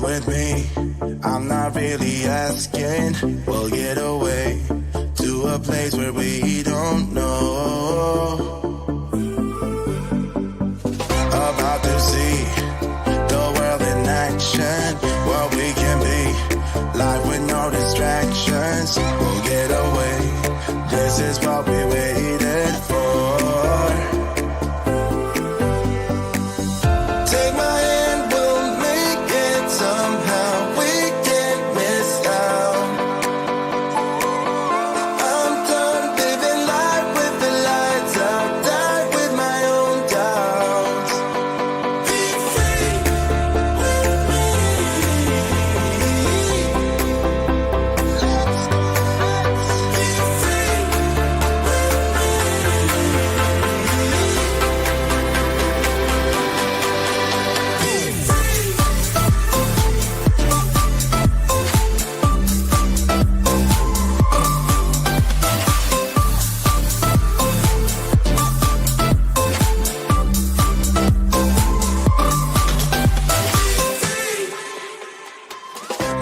come with me. I'm not really asking. We'll get away to a place where we don't know. About to see the world in action, what we can be, life with no distractions. We'll get away, this is what we waited for. Take my hand, we'll make it somehow. We can't miss out. I'm done living life with the lights out, die with my own doubts. Be free with me. Let's be free with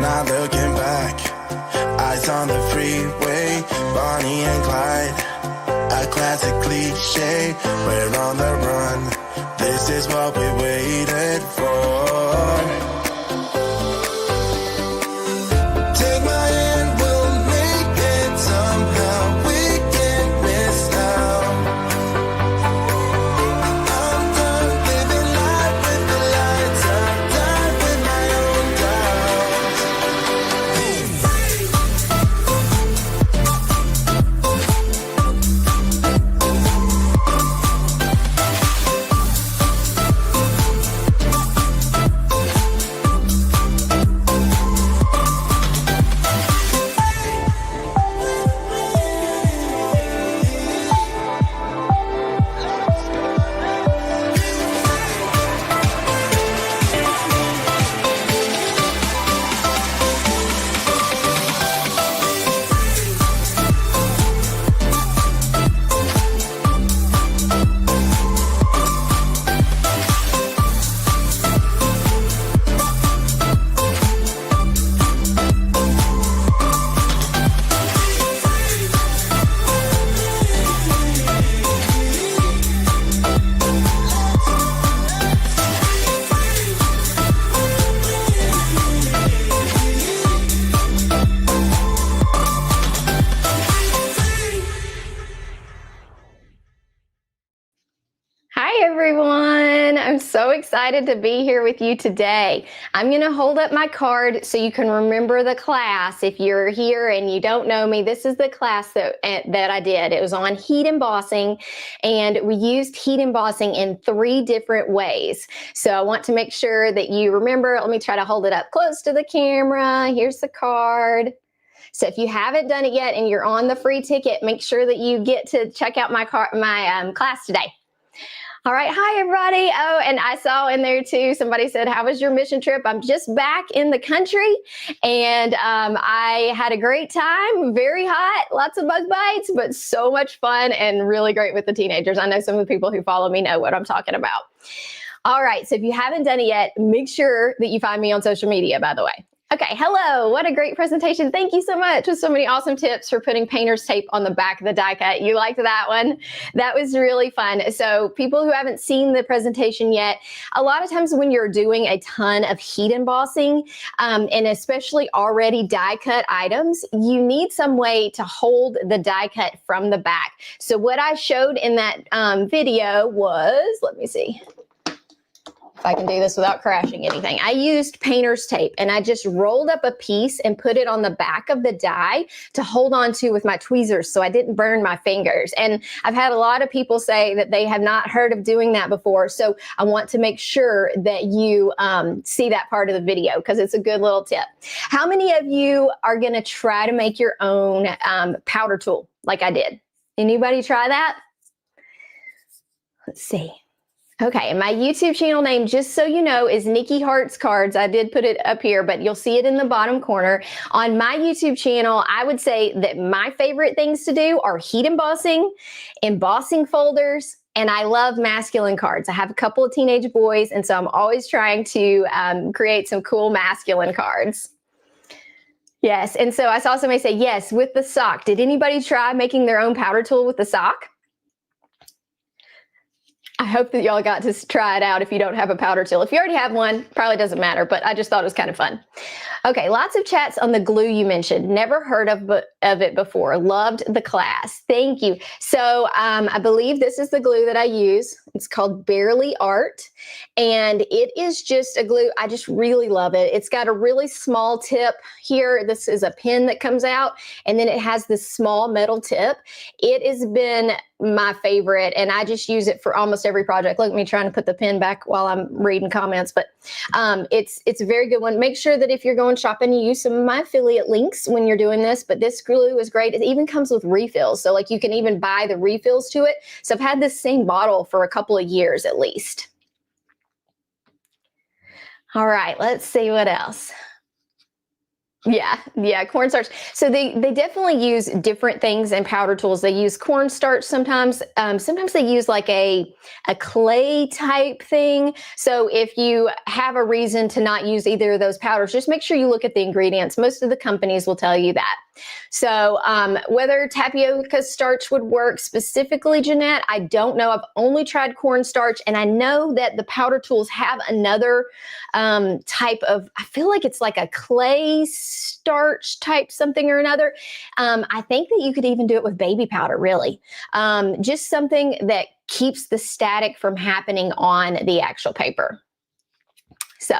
Not looking back, eyes on the freeway, Bonnie and Clyde, a classic cliche. We're on the run, this is what we waited for. Take my hand, we'll make it somehow. We can't miss out. I'm done living life with the lights out, die with my own doubts. Be free. Hi everyone, I'm so excited to be here with you today. I'm going to hold up my card so you can remember the class. If you're here and you don't know me, this is the class that I did. It was on heat embossing, and we used heat embossing in 3 different ways. So I want to make sure that you remember. Let me try to hold it up close to the camera. Here's the card. So if you haven't done it yet and you're on the free ticket, make sure that you get to check out my class today. All right. Hi, everybody. Oh, and I saw in there too, somebody said, how was your mission trip? I'm just back in the country, and I had a great time. Very hot, lots of bug bites, but so much fun and really great with the teenagers. I know some of the people who follow me know what I'm talking about. All right. So if you haven't done it yet, make sure that you find me on social media, by the way. Okay, hello, what a great presentation. Thank you so much with so many awesome tips for putting painter's tape on the back of the die cut. You liked that one? That was really fun. So people who haven't seen the presentation yet, a lot of times when you're doing a ton of heat embossing, and especially already die cut items, you need some way to hold the die cut from the back. So what I showed in that video was, let me see if I can do this without crashing anything. I used painter's tape, and I just rolled up a piece and put it on the back of the die to hold on to with my tweezers so I didn't burn my fingers. And I've had a lot of people say that they have not heard of doing that before. So I want to make sure that you see that part of the video because it's a good little tip. How many of you are gonna try to make your own powder tool like I did? Anybody try that? Let's see. Okay, and my YouTube channel name, just so you know, is Nicki Hearts Cards. I did put it up here, but you'll see it in the bottom corner. On my YouTube channel, I would say that my favorite things to do are heat embossing, embossing folders, And I love masculine cards. I have a couple of teenage boys, and so I'm always trying to create some cool masculine cards. Yes, and so I saw somebody say, yes, with the sock. Did anybody try making their own powder tool with the sock? I hope that y'all got to try it out if you don't have a powder tool. If you already have one, probably doesn't matter, but I just thought it was kind of fun. Okay, lots of chats on the glue you mentioned. Never heard of it before. Loved the class. Thank you. So I believe this is the glue that I use. It's called Barely Art, and it is just a glue. I just really love it. It's got a really small tip here. This is a pin that comes out, and then it has this small metal tip. It has been my favorite, and I just use it for almost every project. Look at me trying to put the pin back while I'm reading comments, but it's a very good one. Make sure that if you're going shopping, you use some of my affiliate links when you're doing this, but this glue is great. It even comes with refills, so like you can even buy the refills to it. So I've had this same bottle for a couple of years at least. All right, let's see what else. Yeah, cornstarch. So they definitely use different things in powder tools. They use cornstarch sometimes. Sometimes they use like a clay type thing. So if you have a reason to not use either of those powders, just make sure you look at the ingredients. Most of the companies will tell you that. So whether tapioca starch would work specifically, Jeanette, I don't know. I've only tried cornstarch, and I know that the powder tools have another type of, I feel like it's like a clay starch type something or another. I think that you could even do it with baby powder, really. Just something that keeps the static from happening on the actual paper. So,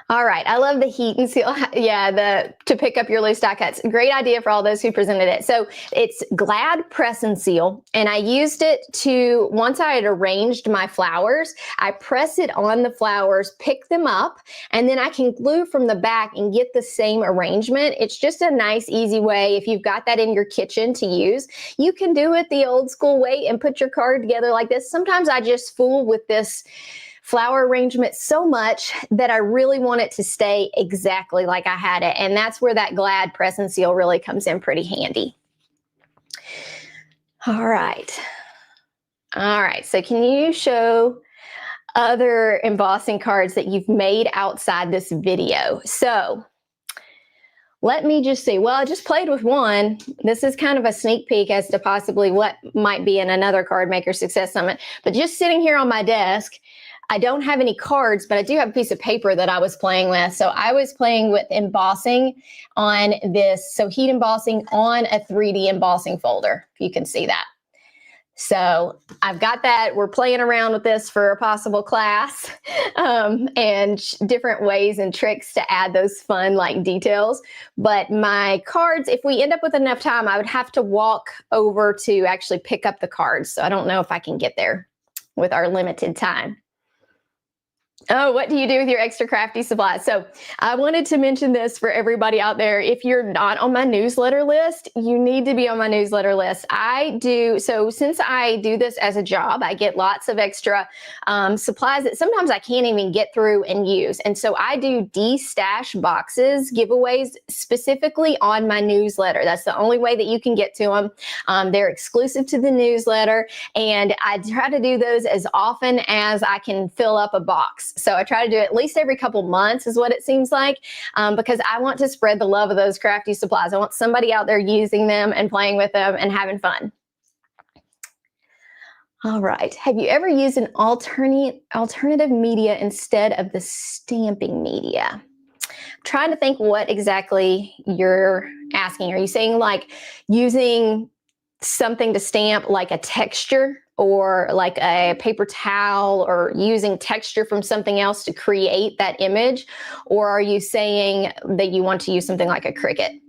all right. I love the heat and seal. Yeah, to pick up your loose die cuts. Great idea for all those who presented it. So it's Glad Press and Seal. And I used it to, once I had arranged my flowers, I press it on the flowers, pick them up, and then I can glue from the back and get the same arrangement. It's just a nice, easy way. If you've got that in your kitchen to use, you can do it the old school way and put your card together like this. Sometimes I just fool with this flower arrangement so much that I really want it to stay exactly like I had it. And that's where that Glad Press and Seal really comes in pretty handy. All right. So can you show other embossing cards that you've made outside this video? So let me just see. Well, I just played with one. This is kind of a sneak peek as to possibly what might be in another Card Maker Success Summit. But just sitting here on my desk, I don't have any cards, but I do have a piece of paper that I was playing with. So I was playing with embossing on this. So heat embossing on a 3D embossing folder, if you can see that. So I've got that. We're playing around with this for a possible class and different ways and tricks to add those fun like details. But my cards, if we end up with enough time, I would have to walk over to actually pick up the cards. So I don't know if I can get there with our limited time. Oh, what do you do with your extra crafty supplies? So I wanted to mention this for everybody out there. If you're not on my newsletter list, you need to be on my newsletter list. So since I do this as a job, I get lots of extra supplies that sometimes I can't even get through and use. And so I do de-stash boxes giveaways specifically on my newsletter. That's the only way that you can get to them. They're exclusive to the newsletter, and I try to do those as often as I can fill up a box. So I try to do it at least every couple months is what it seems like, because I want to spread the love of those crafty supplies. I want somebody out there using them and playing with them and having fun. All right. Have you ever used an alternative media instead of the stamping media? I'm trying to think what exactly you're asking. Are you saying like using something to stamp like a texture or like a paper towel, or using texture from something else to create that image? Or are you saying that you want to use something like a Cricut?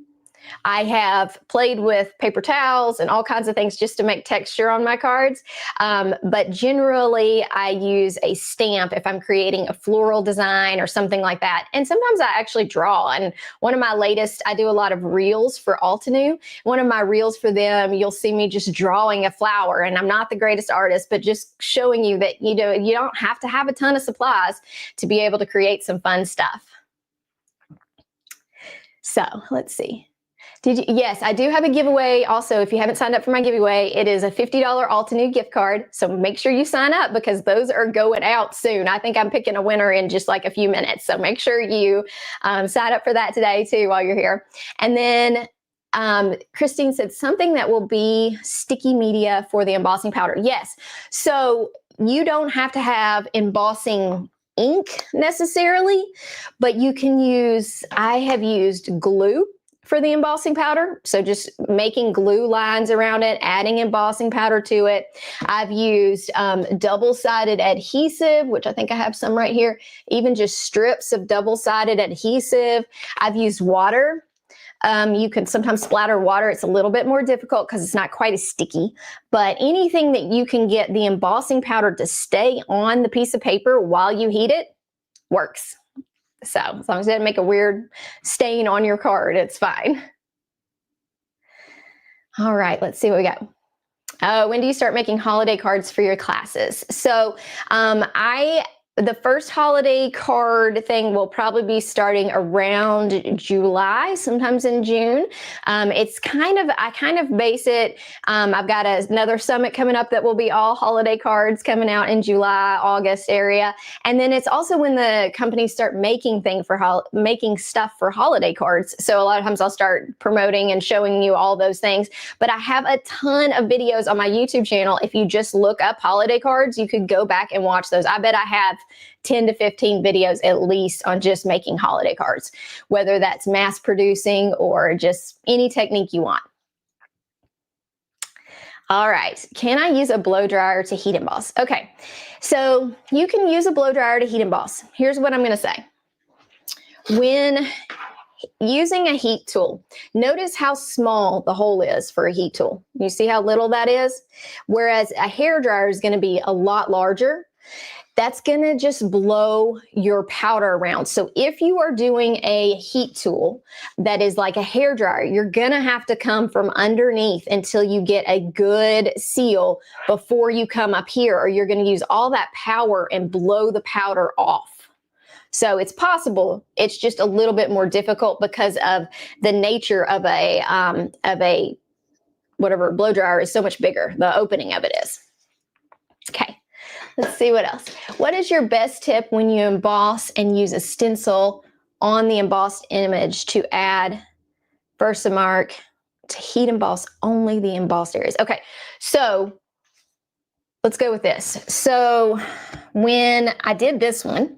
I have played with paper towels and all kinds of things just to make texture on my cards. But generally I use a stamp if I'm creating a floral design or something like that. And sometimes I actually draw. And one of my latest, I do a lot of reels for Altenew. One of my reels for them, you'll see me just drawing a flower. And I'm not the greatest artist, but just showing you that, you don't have to have a ton of supplies to be able to create some fun stuff. So let's see. Yes, I do have a giveaway. Also, if you haven't signed up for my giveaway, it is a $50 Altenew gift card. So make sure you sign up because those are going out soon. I think I'm picking a winner in just like a few minutes. So make sure you sign up for that today too while you're here. And then Christine said something that will be sticky media for the embossing powder. Yes. So you don't have to have embossing ink necessarily, but you can use, I have used glue for the embossing powder. So just making glue lines around it, adding embossing powder to it. I've used double-sided adhesive, which I think I have some right here, even just strips of double-sided adhesive. I've used water. You can sometimes splatter water. It's a little bit more difficult because it's not quite as sticky, but anything that you can get the embossing powder to stay on the piece of paper while you heat it works. So as long as it doesn't make a weird stain on your card, it's fine. All right, let's see what we got. When do you start making holiday cards for your classes? So the first holiday card thing will probably be starting around July, sometimes in June. I kind of base it. I've got another summit coming up that will be all holiday cards coming out in July, August area. And then it's also when the companies start making making stuff for holiday cards. So a lot of times I'll start promoting and showing you all those things. But I have a ton of videos on my YouTube channel. If you just look up holiday cards, you could go back and watch those. I bet I have 10 to 15 videos at least on just making holiday cards, whether that's mass producing or just any technique you want. All right, can I use a blow dryer to heat emboss? Okay, so you can use a blow dryer to heat emboss. Here's what I'm gonna say. When using a heat tool, notice how small the hole is for a heat tool. You see how little that is? Whereas a hair dryer is gonna be a lot larger. That's gonna just blow your powder around. So if you are doing a heat tool that is like a hair dryer, you're gonna have to come from underneath until you get a good seal before you come up here, or you're gonna use all that power and blow the powder off. So it's possible, it's just a little bit more difficult because of the nature of a whatever blow dryer is so much bigger, the opening of it is. Okay. Let's see what else. What is your best tip when you emboss and use a stencil on the embossed image to add Versamark to heat emboss only the embossed areas? Okay, so let's go with this. So when I did this one,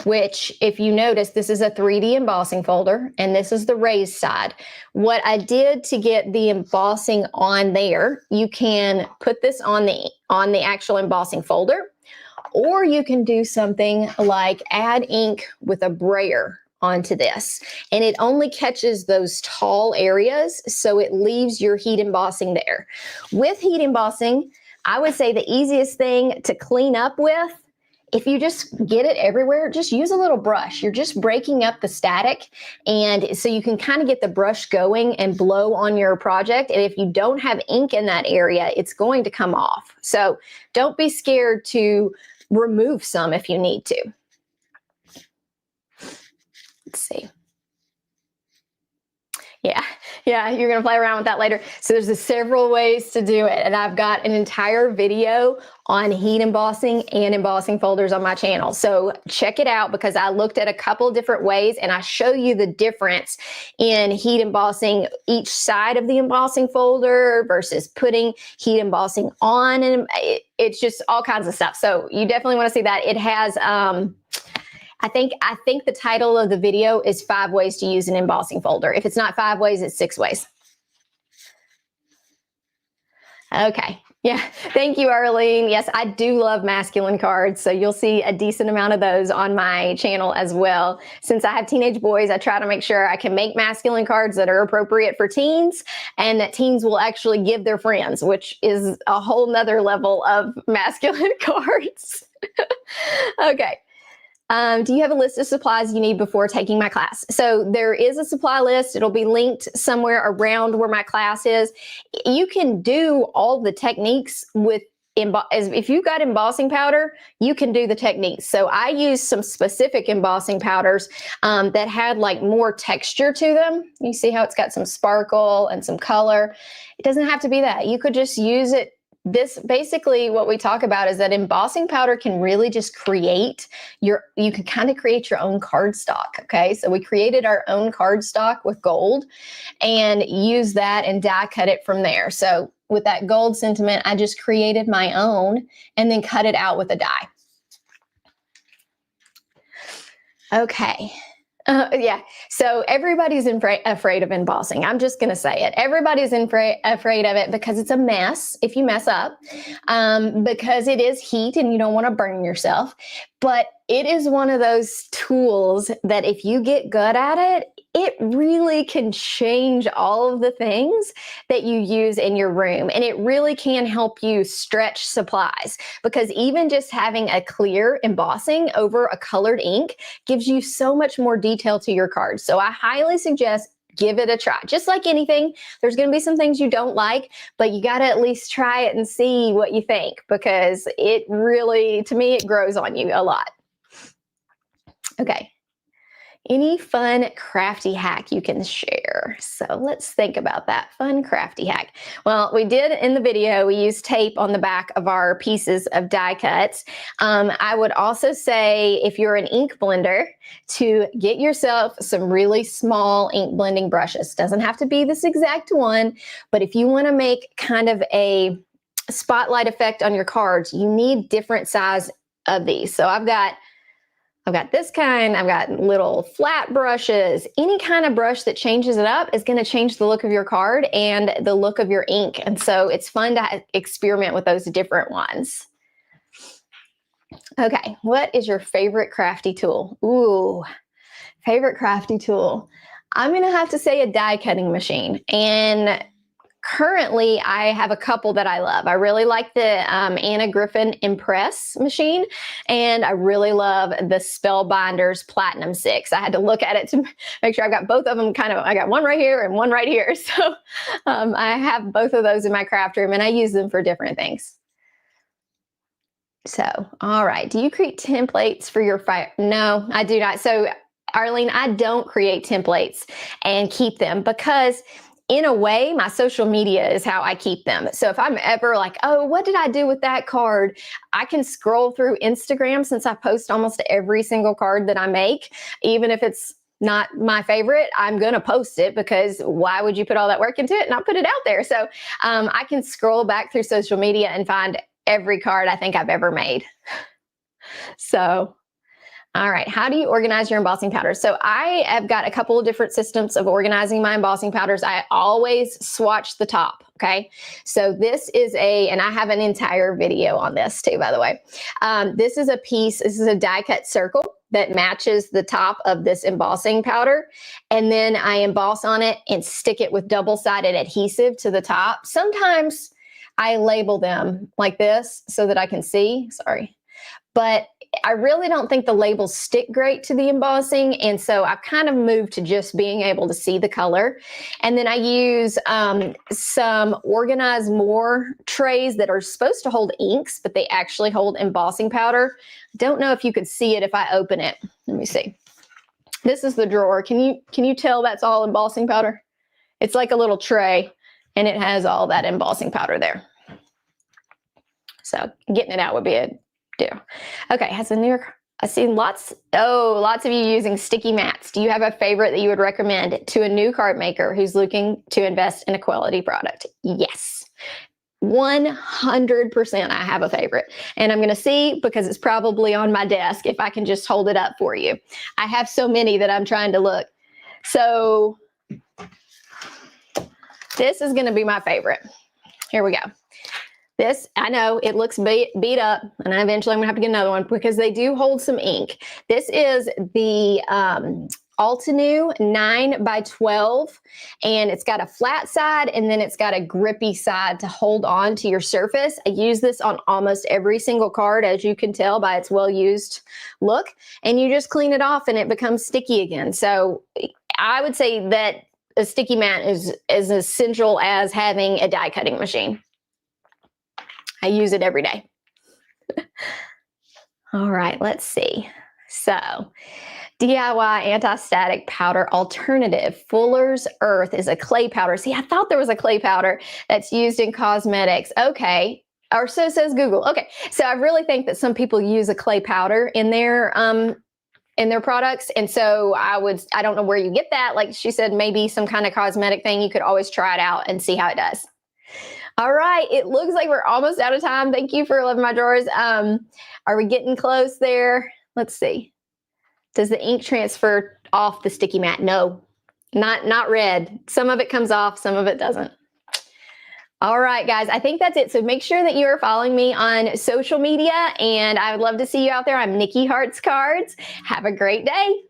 which if you notice, this is a 3D embossing folder and this is the raised side. What I did to get the embossing on there, you can put this on the actual embossing folder, or you can do something like add ink with a brayer onto this, and it only catches those tall areas, so it leaves your heat embossing there. With heat embossing, I would say the easiest thing to clean up with, if you just get it everywhere, just use a little brush. You're just breaking up the static, and so you can kind of get the brush going and blow on your project. And if you don't have ink in that area, it's going to come off. So don't be scared to remove some if you need to. Let's see. Yeah, you're gonna play around with that later. So there's several ways to do it, and I've got an entire video on heat embossing and embossing folders on my channel. So check it out, because I looked at a couple different ways and I show you the difference in heat embossing each side of the embossing folder versus putting heat embossing on, and it's just all kinds of stuff. So you definitely want to see that. It has I think the title of the video is 5 ways to use an embossing folder. If it's not 5 ways, it's 6 ways. Okay. Yeah. Thank you, Arlene. Yes, I do love masculine cards. So you'll see a decent amount of those on my channel as well. Since I have teenage boys, I try to make sure I can make masculine cards that are appropriate for teens and that teens will actually give their friends, which is a whole nother level of masculine cards. Okay. Do you have a list of supplies you need before taking my class? So there is a supply list. It'll be linked somewhere around where my class is. You can do all the techniques with if you've got embossing powder, you can do the techniques. So I used some specific embossing powders that had like more texture to them. You see how it's got some sparkle and some color. It doesn't have to be that. You could just use it. This basically what we talk about is that embossing powder can really just create you can kind of create your own cardstock. Okay. So we created our own cardstock with gold and use that and die cut it from there. So with that gold sentiment, I just created my own and then cut it out with a die. Okay. Yeah. So everybody's afraid of embossing. I'm just going to say it. Everybody's afraid of it because it's a mess if you mess up, because it is heat and you don't want to burn yourself. But it is one of those tools that if you get good at it, it really can change all of the things that you use in your room. And it really can help you stretch supplies, because even just having a clear embossing over a colored ink gives you so much more detail to your cards. So I highly suggest give it a try. Just like anything, there's going to be some things you don't like, but you got to at least try it and see what you think, because it really, to me, it grows on you a lot. Okay. Any fun crafty hack you can share? So let's think about that fun crafty hack. Well, we did in the video, we used tape on the back of our pieces of die cuts. I would also say if you're an ink blender, to get yourself some really small ink blending brushes. Doesn't have to be this exact one, but if you want to make kind of a spotlight effect on your cards, you need different size of these. So I've got this kind, I've got little flat brushes. Any kind of brush that changes it up is going to change the look of your card and the look of your ink. And so it's fun to experiment with those different ones. Okay, what is your favorite crafty tool? Ooh, favorite crafty tool. I'm going to have to say a die cutting machine. And currently, I have a couple that I love. I really like the Anna Griffin Impress machine, and I really love the Spellbinders Platinum 6. I had to look at it to make sure I've got both of them I got one right here and one right here. So I have both of those in my craft room, and I use them for different things. So, all right. Do you create templates for your fire? No, I do not. So, Arlene, I don't create templates and keep them, because in a way, my social media is how I keep them. So if I'm ever like, oh, what did I do with that card? I can scroll through Instagram, since I post almost every single card that I make. Even if it's not my favorite, I'm going to post it, because why would you put all that work into it and not put it out there? So I can scroll back through social media and find every card I think I've ever made. So, all right. How do you organize your embossing powders? So I have got a couple of different systems of organizing my embossing powders. I always swatch the top. Okay. So this is and I have an entire video on this too, by the way. This is a die cut circle that matches the top of this embossing powder. And then I emboss on it and stick it with double-sided adhesive to the top. Sometimes I label them like this so that I can see, but I really don't think the labels stick great to the embossing. And so I've kind of moved to just being able to see the color. And then I use some Organize More trays that are supposed to hold inks, but they actually hold embossing powder. Don't know if you could see it if I open it. Let me see. This is the drawer. Can you tell that's all embossing powder? It's like a little tray, and it has all that embossing powder there. So getting it out would be a do. Okay, has a new, I see lots of you using sticky mats. Do you have a favorite that you would recommend to a new card maker who's looking to invest in a quality product? Yes, 100% I have a favorite. And I'm going to see, because it's probably on my desk, if I can just hold it up for you. I have so many that I'm trying to look. So this is going to be my favorite. Here we go. This, I know it looks beat up, and eventually I'm gonna have to get another one, because they do hold some ink. This is the Altenew 9x12, and it's got a flat side, and then it's got a grippy side to hold on to your surface. I use this on almost every single card, as you can tell by its well-used look, and you just clean it off and it becomes sticky again. So I would say that a sticky mat is as essential as having a die cutting machine. I use it every day. All right, let's see. So, DIY anti-static powder alternative. Fuller's Earth is a clay powder. See, I thought there was a clay powder that's used in cosmetics. Okay. Or so says Google. Okay. So I really think that some people use a clay powder in their products. And so I don't know where you get that. Like she said, maybe some kind of cosmetic thing. You could always try it out and see how it does. All right. It looks like we're almost out of time. Thank you for loving my drawers. Are we getting close there? Let's see. Does the ink transfer off the sticky mat? No, not red. Some of it comes off, some of it doesn't. All right, guys, I think that's it. So make sure that you are following me on social media, and I would love to see you out there. I'm Nicki Hearts Cards. Have a great day.